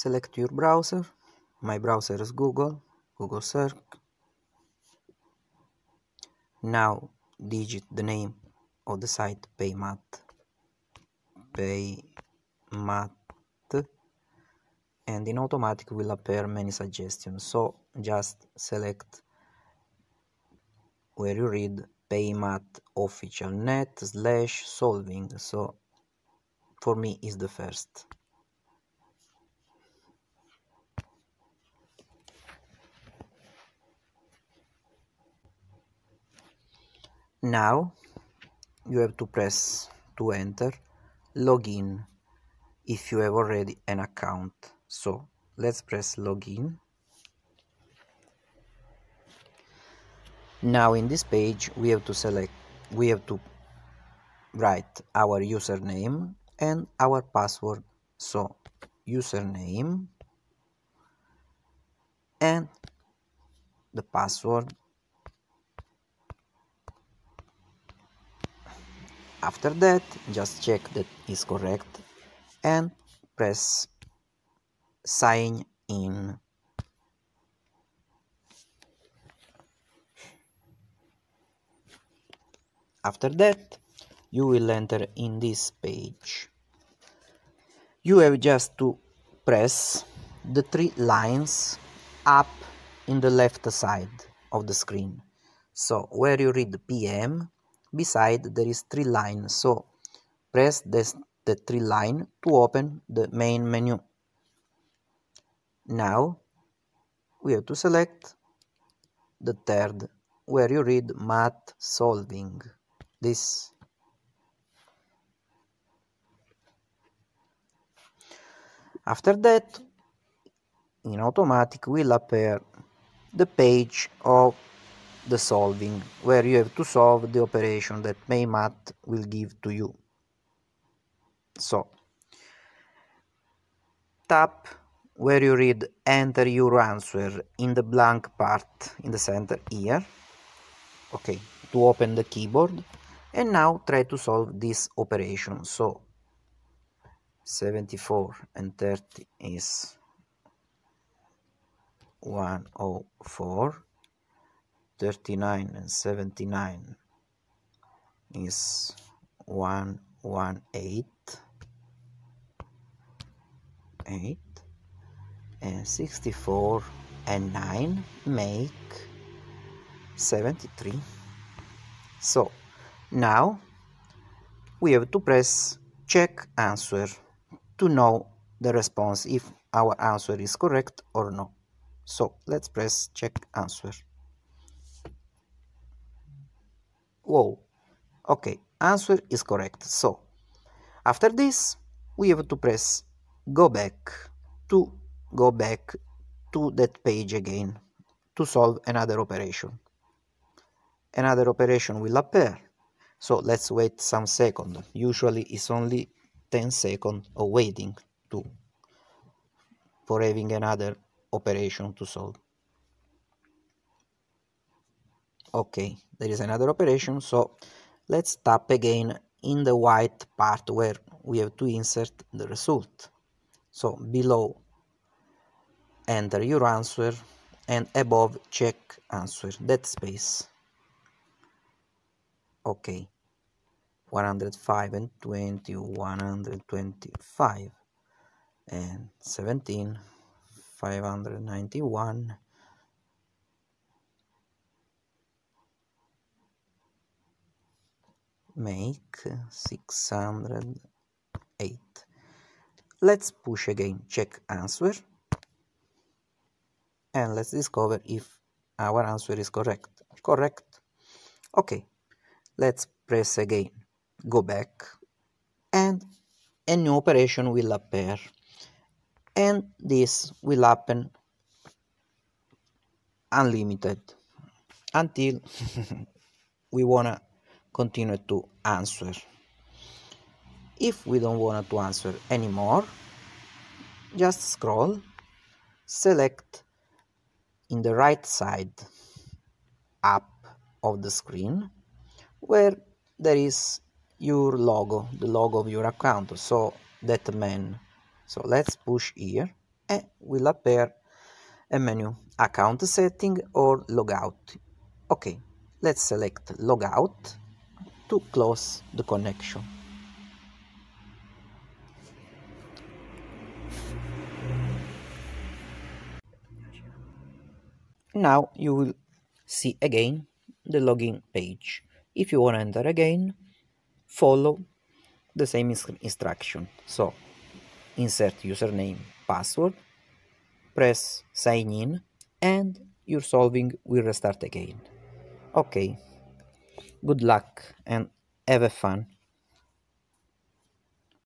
select your browser. My browser is Google search. Now digit the name of the site, PAYMATH, and in automatic will appear many suggestions, so just select where you read PAYMATH official net / solving, so for me is the first. Now you have to press to enter login if you have already an account, so let's press login. Now in this page we have to write our username and our password, so username and the password. After that, just check that is correct and press sign in. After that, you will enter in this page. You have just to press the 3 lines up in the left side of the screen. So where you read PM, beside there is 3 lines, so press the 3 line to open the main menu. Now we have to select the third, where you read math solving, this. After that, in automatic will appear the page of the solving, where you have to solve the operation that PAYMATH will give to you. So tap where you read enter your answer in the blank part in the center here, okay, to open the keyboard, and now try to solve this operation. So 74 and 30 is 104, 39 and 79 is 118, 8, and 64 and 9 make 73. So now we have to press check answer to know the response, if our answer is correct or no. So let's press check answer. Whoa, okay, answer is correct. So after this we have to press go back to that page again to solve another operation. Another operation will appear, so let's wait some seconds. Usually it's only 10 seconds of waiting for having another operation to solve. Okay, there is another operation, so let's tap again in the white part where we have to insert the result. So below enter your answer and above check answer, that space. Okay, 105 and 20, 125 and 17, 591 make 608. Let's push again check answer and let's discover if our answer is correct. Okay, let's press again go back and a new operation will appear, and this will happen unlimited until we wanna continue to answer. If we don't want to answer anymore, just scroll, select in the right side up of the screen where there is your logo, the logo of your account, so that man. So let's push here and will appear a menu account setting or logout. Okay, let's select logout to close the connection. Now you will see again the login page. If you want to enter again, follow the same instruction. So insert username, password, press sign in, and your solving will restart again. Okay, good luck and have a fun.